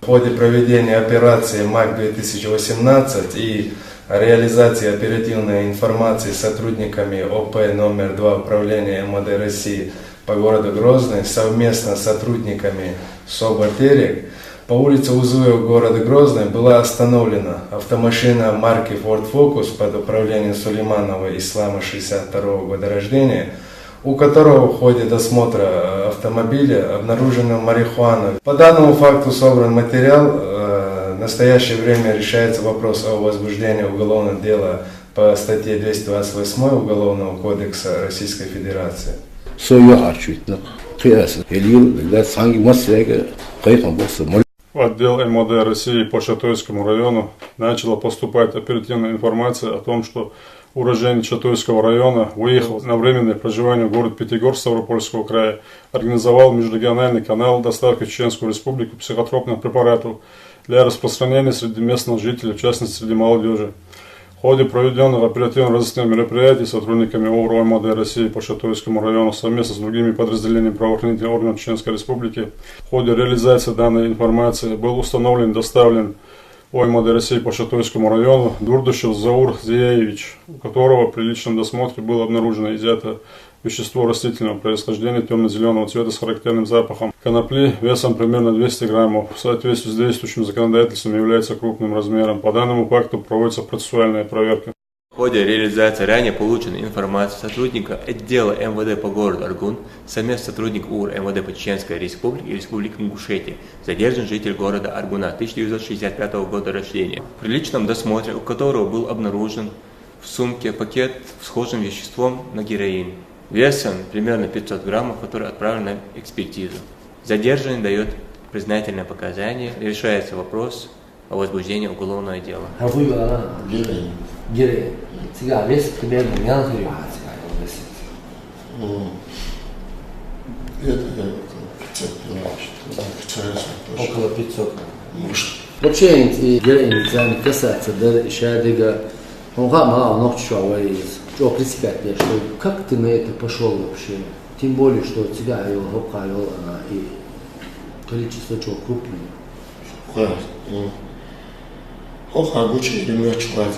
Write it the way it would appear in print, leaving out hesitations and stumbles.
В ходе проведения операции МАК-2018 и реализации оперативной информации сотрудниками ОП номер 2 Управления МВД России по городу Грозный совместно с сотрудниками СОБР «Терек» по улице Узуева города Грозный была остановлена автомашина марки Ford Focus под управлением Сулейманова Ислама 62-го года рождения, у которого в ходе досмотра автомобиля обнаружена марихуана. По данному факту собран материал. В настоящее время решается вопрос о возбуждении уголовного дела по статье 228 Уголовного кодекса Российской Федерации. В отдел МВД России по Чатойскому району начала поступать оперативная информация о том, что уроженец Чатойского района выехал на временное проживание в город Пятигорск Ставропольского края, организовал межрегиональный канал доставки в Чеченскую Республику психотропных препаратов для распространения среди местных жителей, в частности среди молодежи. В ходе проведенного оперативно-розыскного мероприятия сотрудниками ОРУ МВД России по Чатойскому району совместно с другими подразделениями правоохранительных органов Чеченской Республики в ходе реализации данной информации был установлен и доставлен ОМВД России по Чатойскому району Дурдышев Заур Зияевич, у которого при личном досмотре было обнаружено изъято вещество растительного происхождения темно-зеленого цвета с характерным запахом конопли весом примерно 200 граммов. В соответствии с действующим законодательством является крупным размером. По данному факту проводится процессуальная проверка. В ходе реализации ранее полученной информации сотрудника отдела МВД по городу Аргун, совместно сотрудник УР МВД по Чеченской Республике и Республике Ингушетия, задержан житель города Аргуна 1965 года рождения, при личном досмотре у которого был обнаружен в сумке пакет с схожим веществом на героин, весом примерно 500 граммов, который отправлен на экспертизу. Задержанный дает признательное показание, решается вопрос о возбуждении уголовного дела. Около 500. Вообще героин касается шадига, он представь мне, что как ты на это пошел вообще? Тем более, что тебя его гопкавил она и количество чего крупное. Он обучил меня человека.